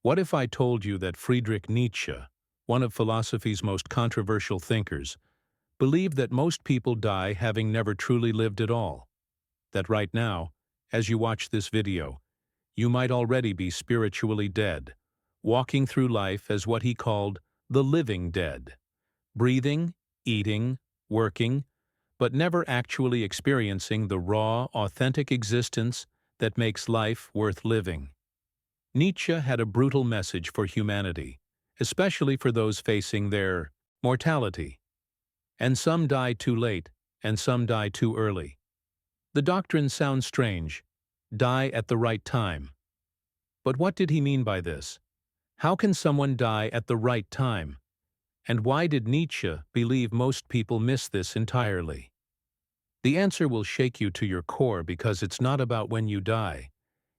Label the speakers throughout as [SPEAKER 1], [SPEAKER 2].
[SPEAKER 1] What if I told you that Friedrich Nietzsche, one of philosophy's most controversial thinkers, believed that most people die having never truly lived at all? That right now, as you watch this video, you might already be spiritually dead, walking through life as what he called the living dead, breathing, eating, working, but never actually experiencing the raw, authentic existence that makes life worth living. Nietzsche had a brutal message for humanity, especially for those facing their mortality. And some die too late, and some die too early. The doctrine sounds strange: die at the right time. But what did he mean by this? How can someone die at the right time? And why did Nietzsche believe most people miss this entirely? The answer will shake you to your core, because it's not about when you die.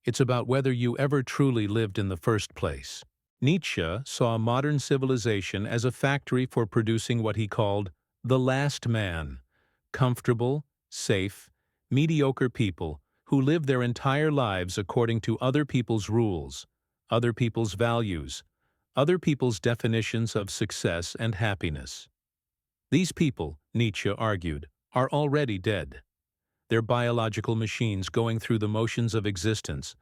[SPEAKER 1] It's about whether you ever truly lived in the first place. Nietzsche saw modern civilization as a factory for producing what he called the last man: comfortable, safe, mediocre people who live their entire lives according to other people's rules, other people's values, other people's definitions of success and happiness. These people, Nietzsche argued, are already dead. They're biological machines going through the motions of existence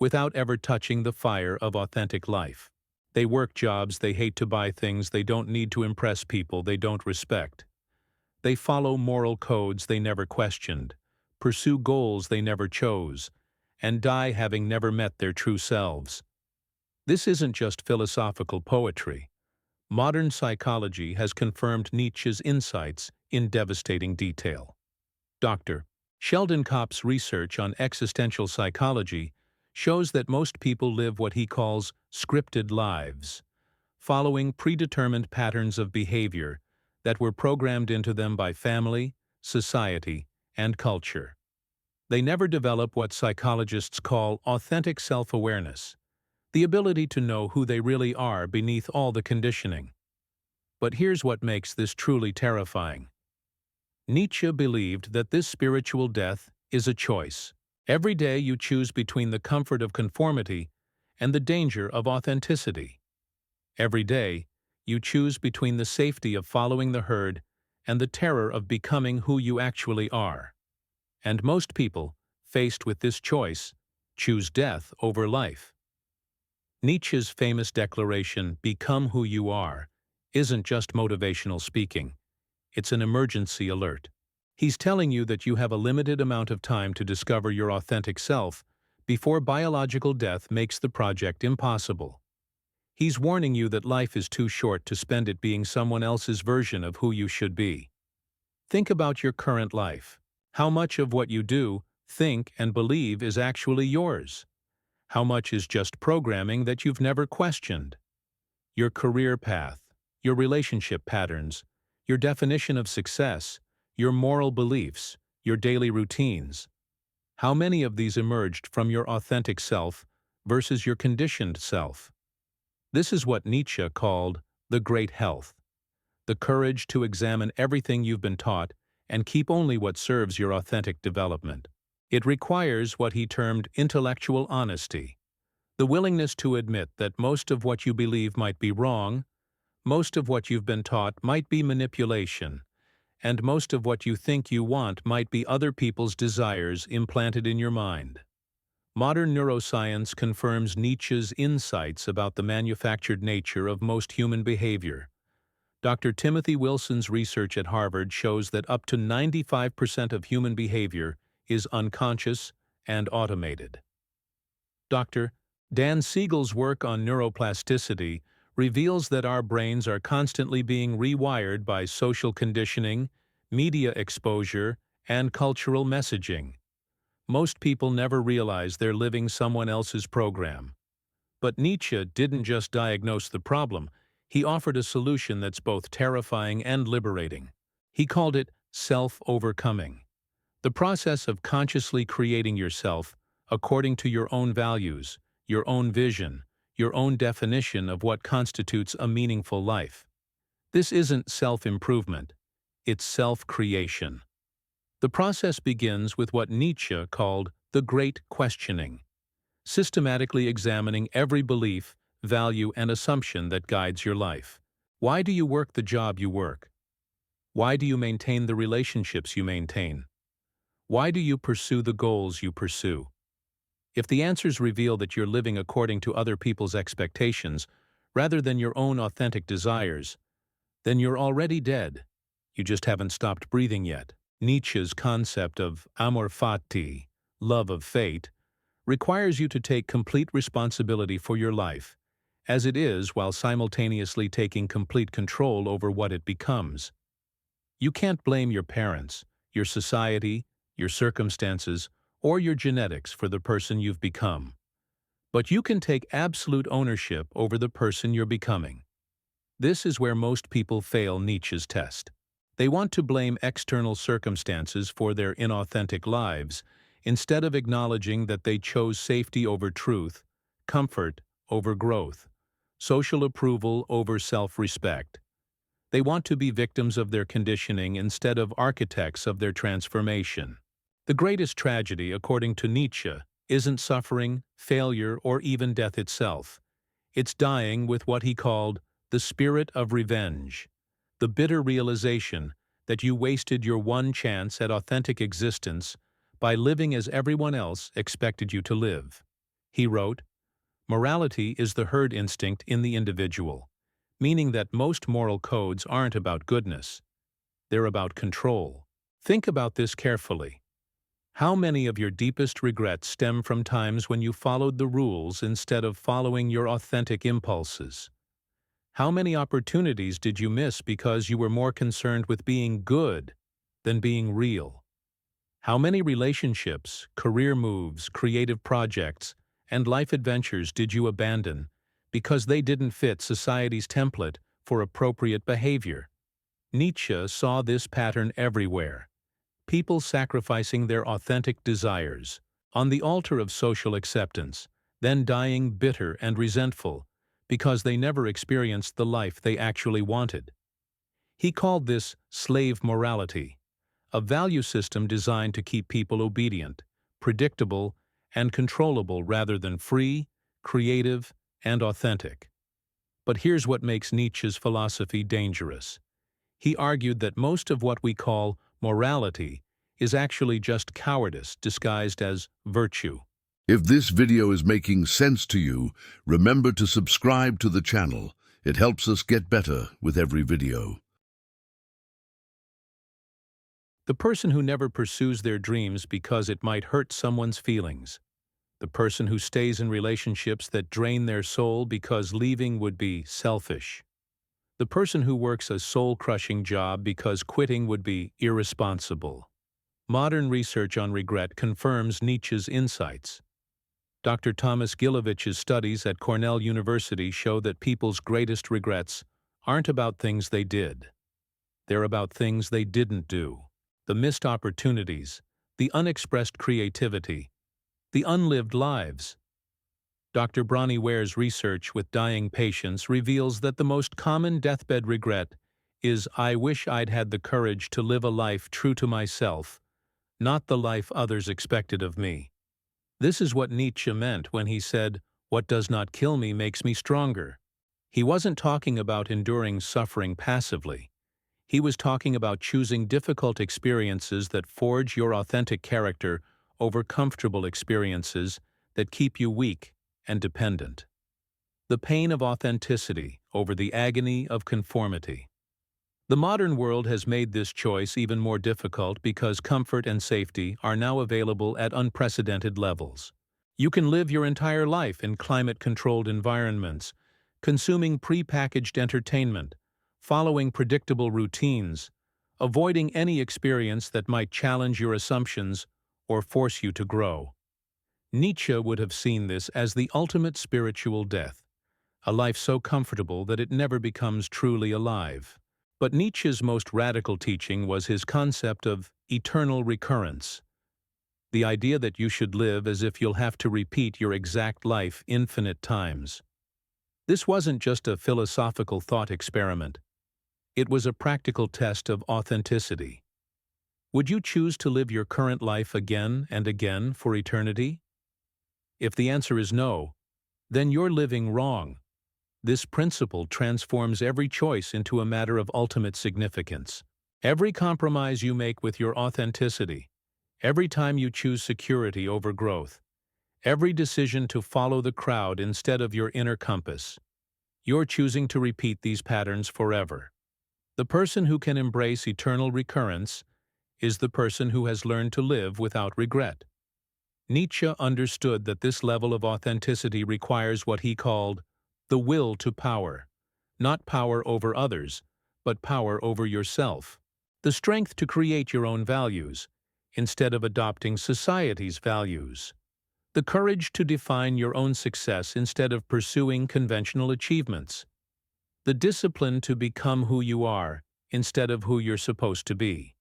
[SPEAKER 1] without ever touching the fire of authentic life. They work jobs they hate, to buy things they don't need, to impress people they don't respect. They follow moral codes they never questioned, pursue goals they never chose, and die having never met their true selves. This isn't just philosophical poetry. Modern psychology has confirmed Nietzsche's insights in devastating detail. Dr. Sheldon Kopp's research on existential psychology shows that most people live what he calls scripted lives, following predetermined patterns of behavior that were programmed into them by family, society, and culture. They never develop what psychologists call authentic self-awareness, the ability to know who they really are beneath all the conditioning. But here's what makes this truly terrifying. Nietzsche believed that this spiritual death is a choice. Every day you choose between the comfort of conformity and the danger of authenticity. Every day you choose between the safety of following the herd and the terror of becoming who you actually are. And most people, faced with this choice, choose death over life. Nietzsche's famous declaration, "Become who you are," isn't just motivational speaking. It's an emergency alert. He's telling you that you have a limited amount of time to discover your authentic self before biological death makes the project impossible. He's warning you that life is too short to spend it being someone else's version of who you should be. Think about your current life. How much of what you do, think, and believe is actually yours? How much is just programming that you've never questioned? Your career path, your relationship patterns, your definition of success, your moral beliefs, your daily routines. How many of these emerged from your authentic self versus your conditioned self? This is what Nietzsche called the great health: the courage to examine everything you've been taught and keep only what serves your authentic development. It requires what he termed intellectual honesty, the willingness to admit that most of what you believe might be wrong, most of what you've been taught might be manipulation, and most of what you think you want might be other people's desires implanted in your mind. Modern neuroscience confirms Nietzsche's insights about the manufactured nature of most human behavior. Dr. Timothy Wilson's research at Harvard shows that up to 95% of human behavior is unconscious and automated. Dr. Dan Siegel's work on neuroplasticity reveals that our brains are constantly being rewired by social conditioning, media exposure, and cultural messaging. Most people never realize they're living someone else's program. But Nietzsche didn't just diagnose the problem, he offered a solution that's both terrifying and liberating. He called it self-overcoming, the process of consciously creating yourself according to your own values, your own vision, your own definition of what constitutes a meaningful life. This isn't self-improvement, it's self-creation. The process begins with what Nietzsche called the great questioning, systematically examining every belief, value, and assumption that guides your life. Why do you work the job you work? Why do you maintain the relationships you maintain? Why do you pursue the goals you pursue? If the answers reveal that you're living according to other people's expectations rather than your own authentic desires, then you're already dead. You just haven't stopped breathing yet. Nietzsche's concept of amor fati, love of fate, requires you to take complete responsibility for your life, as it is, while simultaneously taking complete control over what it becomes. You can't blame your parents, your society, your circumstances, or your genetics for the person you've become. But you can take absolute ownership over the person you're becoming. This is where most people fail Nietzsche's test. They want to blame external circumstances for their inauthentic lives, instead of acknowledging that they chose safety over truth, comfort over growth, social approval over self-respect. They want to be victims of their conditioning instead of architects of their transformation. The greatest tragedy, according to Nietzsche, isn't suffering, failure, or even death itself. It's dying with what he called the spirit of revenge, the bitter realization that you wasted your one chance at authentic existence by living as everyone else expected you to live. He wrote, "Morality is the herd instinct in the individual, meaning that most moral codes aren't about goodness. They're about control." Think about this carefully. How many of your deepest regrets stem from times when you followed the rules instead of following your authentic impulses? How many opportunities did you miss because you were more concerned with being good than being real? How many relationships, career moves, creative projects, and life adventures did you abandon because they didn't fit society's template for appropriate behavior? Nietzsche saw this pattern everywhere. People sacrificing their authentic desires on the altar of social acceptance, then dying bitter and resentful because they never experienced the life they actually wanted. He called this slave morality, a value system designed to keep people obedient, predictable, and controllable rather than free, creative, and authentic. But here's what makes Nietzsche's philosophy dangerous. He argued that most of what we call morality is actually just cowardice disguised as virtue.
[SPEAKER 2] If this video is making sense to you, remember to subscribe to the channel. It helps us get better with every video.
[SPEAKER 1] The person who never pursues their dreams because it might hurt someone's feelings. The person who stays in relationships that drain their soul because leaving would be selfish. The person who works a soul-crushing job because quitting would be irresponsible. Modern research on regret confirms Nietzsche's insights. Dr. Thomas Gilovich's studies at Cornell University show that people's greatest regrets aren't about things they did. They're about things they didn't do. The missed opportunities, the unexpressed creativity, the unlived lives. Dr. Bronnie Ware's research with dying patients reveals that the most common deathbed regret is, "I wish I'd had the courage to live a life true to myself, not the life others expected of me." This is what Nietzsche meant when he said, "What does not kill me makes me stronger." He wasn't talking about enduring suffering passively. He was talking about choosing difficult experiences that forge your authentic character over comfortable experiences that keep you weak and dependent. The pain of authenticity over the agony of conformity. The modern world has made this choice even more difficult because comfort and safety are now available at unprecedented levels. You can live your entire life in climate-controlled environments, consuming pre-packaged entertainment, following predictable routines, avoiding any experience that might challenge your assumptions or force you to grow. Nietzsche would have seen this as the ultimate spiritual death, a life so comfortable that it never becomes truly alive. But Nietzsche's most radical teaching was his concept of eternal recurrence, the idea that you should live as if you'll have to repeat your exact life infinite times. This wasn't just a philosophical thought experiment. It was a practical test of authenticity. Would you choose to live your current life again and again for eternity? If the answer is no, then you're living wrong. This principle transforms every choice into a matter of ultimate significance. Every compromise you make with your authenticity, every time you choose security over growth, every decision to follow the crowd instead of your inner compass, you're choosing to repeat these patterns forever. The person who can embrace eternal recurrence is the person who has learned to live without regret. Nietzsche understood that this level of authenticity requires what he called the will to power, not power over others, but power over yourself. The strength to create your own values, instead of adopting society's values. The courage to define your own success instead of pursuing conventional achievements. The discipline to become who you are instead of who you're supposed to be.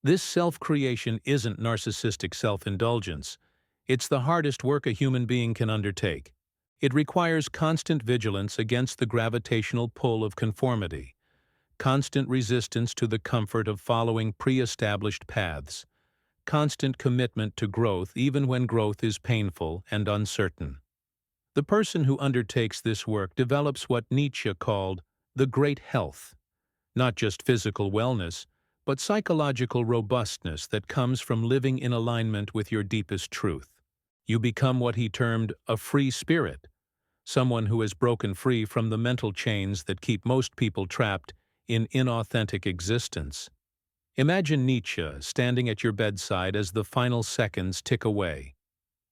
[SPEAKER 1] This self-creation isn't narcissistic self-indulgence. It's the hardest work a human being can undertake. It requires constant vigilance against the gravitational pull of conformity, constant resistance to the comfort of following pre-established paths, constant commitment to growth even when growth is painful and uncertain. The person who undertakes this work develops what Nietzsche called the great health, not just physical wellness, but psychological robustness that comes from living in alignment with your deepest truth. You become what he termed a free spirit, someone who has broken free from the mental chains that keep most people trapped in inauthentic existence. Imagine Nietzsche standing at your bedside as the final seconds tick away.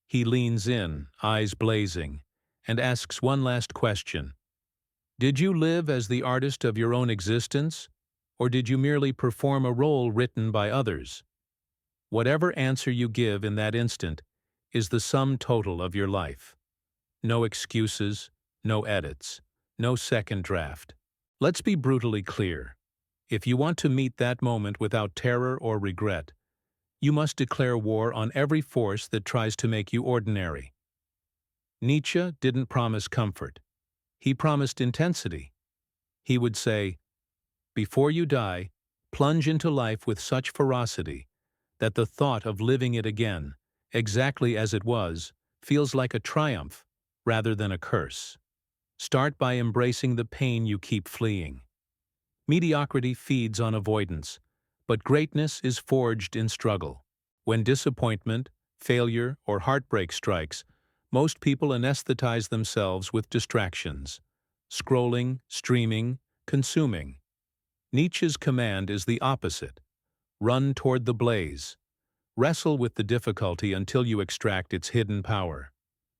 [SPEAKER 1] He leans in, eyes blazing, and asks one last question. Did you live as the artist of your own existence, or did you merely perform a role written by others? Whatever answer you give in that instant is the sum total of your life. No excuses, no edits, no second draft. Let's be brutally clear. If you want to meet that moment without terror or regret, you must declare war on every force that tries to make you ordinary. Nietzsche didn't promise comfort. He promised intensity. He would say, before you die, plunge into life with such ferocity that the thought of living it again, exactly as it was, feels like a triumph rather than a curse. Start by embracing the pain you keep fleeing. Mediocrity feeds on avoidance, but greatness is forged in struggle. When disappointment, failure, or heartbreak strikes, most people anesthetize themselves with distractions. Scrolling, streaming, consuming. Nietzsche's command is the opposite. Run toward the blaze. Wrestle with the difficulty until you extract its hidden power.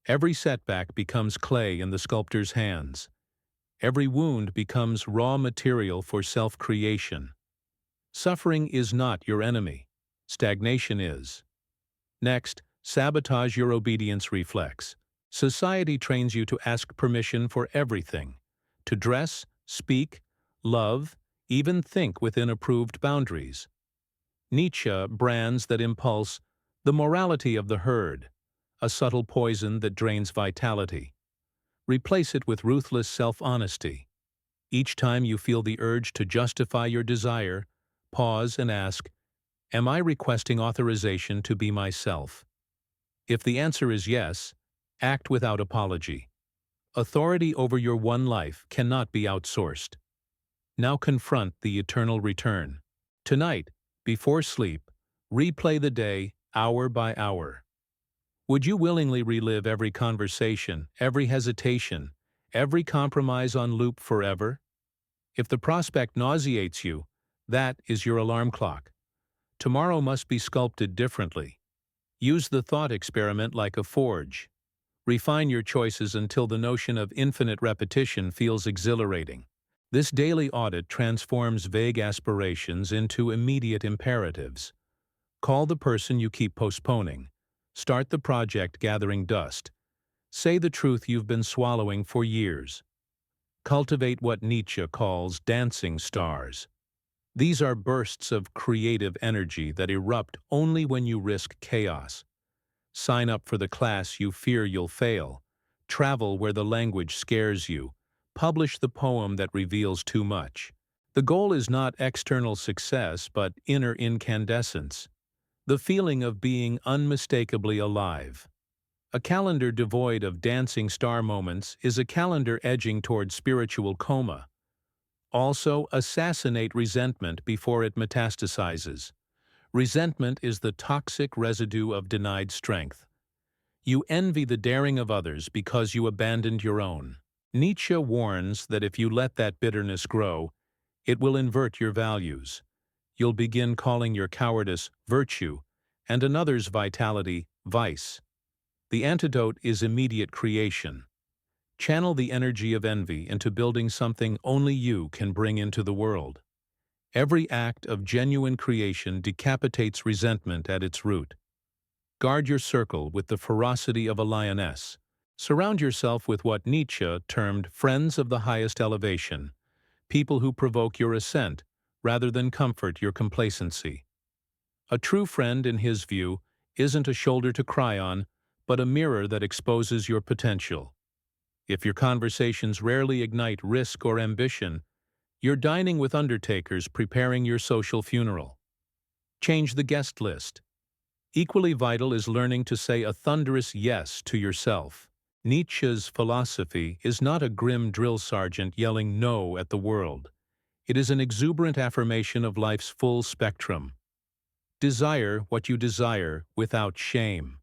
[SPEAKER 1] Every setback becomes clay in the sculptor's hands. Every wound becomes raw material for self-creation. Suffering is not your enemy. Stagnation is. Next, sabotage your obedience reflex. Society trains you to ask permission for everything. To dress, speak, love, even think within approved boundaries. Nietzsche brands that impulse the morality of the herd, a subtle poison that drains vitality. Replace it with ruthless self-honesty. Each time you feel the urge to justify your desire, pause and ask, am I requesting authorization to be myself? If the answer is yes, act without apology. Authority over your one life cannot be outsourced. Now confront the eternal return. Tonight, before sleep, replay the day hour by hour. Would you willingly relive every conversation, every hesitation, every compromise on loop forever? If the prospect nauseates you, that is your alarm clock. Tomorrow must be sculpted differently. Use the thought experiment like a forge. Refine your choices until the notion of infinite repetition feels exhilarating. This daily audit transforms vague aspirations into immediate imperatives. Call the person you keep postponing. Start the project gathering dust. Say the truth you've been swallowing for years. Cultivate what Nietzsche calls dancing stars. These are bursts of creative energy that erupt only when you risk chaos. Sign up for the class you fear you'll fail. Travel where the language scares you. Publish the poem that reveals too much. The goal is not external success, but inner incandescence. The feeling of being unmistakably alive. A calendar devoid of dancing star moments is a calendar edging toward spiritual coma. Also, assassinate resentment before it metastasizes. Resentment is the toxic residue of denied strength. You envy the daring of others because you abandoned your own. Nietzsche warns that if you let that bitterness grow, it will invert your values. You'll begin calling your cowardice virtue and another's vitality vice. The antidote is immediate creation. Channel the energy of envy into building something only you can bring into the world. Every act of genuine creation decapitates resentment at its root. Guard your circle with the ferocity of a lioness. Surround yourself with what Nietzsche termed friends of the highest elevation, people who provoke your ascent rather than comfort your complacency. A true friend, in his view, isn't a shoulder to cry on, but a mirror that exposes your potential. If your conversations rarely ignite risk or ambition, you're dining with undertakers preparing your social funeral. Change the guest list. Equally vital is learning to say a thunderous yes to yourself. Nietzsche's philosophy is not a grim drill sergeant yelling no at the world. It is an exuberant affirmation of life's full spectrum. Desire what you desire without shame.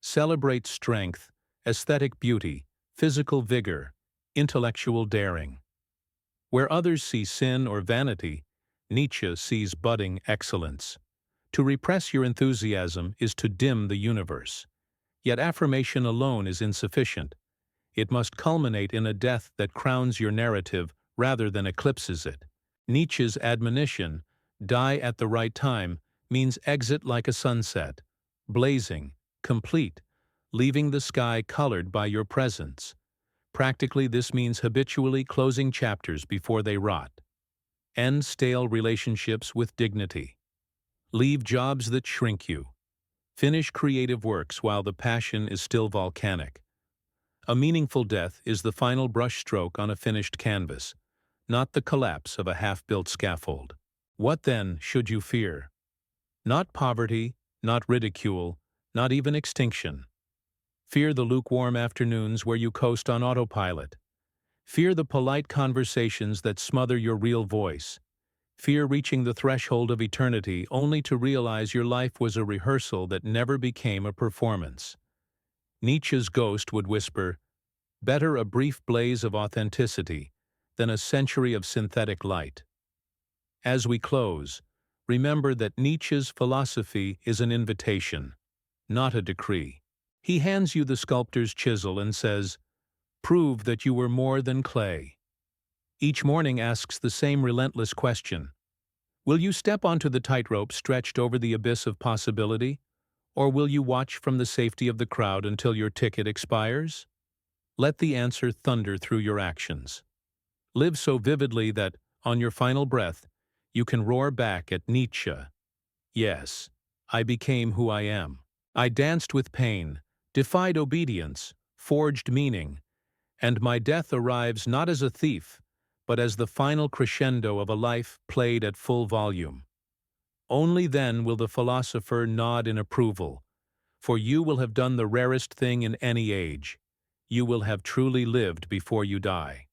[SPEAKER 1] Celebrate strength, aesthetic beauty, physical vigor, intellectual daring. Where others see sin or vanity, Nietzsche sees budding excellence. To repress your enthusiasm is to dim the universe. Yet affirmation alone is insufficient. It must culminate in a death that crowns your narrative rather than eclipses it. Nietzsche's admonition, die at the right time, means exit like a sunset, blazing, complete, leaving the sky colored by your presence. Practically, this means habitually closing chapters before they rot. End stale relationships with dignity. Leave jobs that shrink you. Finish creative works while the passion is still volcanic. A meaningful death is the final brushstroke on a finished canvas, not the collapse of a half-built scaffold. What then should you fear? Not poverty, not ridicule, not even extinction. Fear the lukewarm afternoons where you coast on autopilot. Fear the polite conversations that smother your real voice. Fear reaching the threshold of eternity only to realize your life was a rehearsal that never became a performance. Nietzsche's ghost would whisper, "Better a brief blaze of authenticity than a century of synthetic light." As we close, remember that Nietzsche's philosophy is an invitation, not a decree. He hands you the sculptor's chisel and says, "Prove that you were more than clay." Each morning asks the same relentless question. Will you step onto the tightrope stretched over the abyss of possibility, or will you watch from the safety of the crowd until your ticket expires? Let the answer thunder through your actions. Live so vividly that, on your final breath, you can roar back at Nietzsche. Yes, I became who I am. I danced with pain, defied obedience, forged meaning, and my death arrives not as a thief, but as the final crescendo of a life played at full volume. Only then will the philosopher nod in approval, for you will have done the rarest thing in any age. You will have truly lived before you die.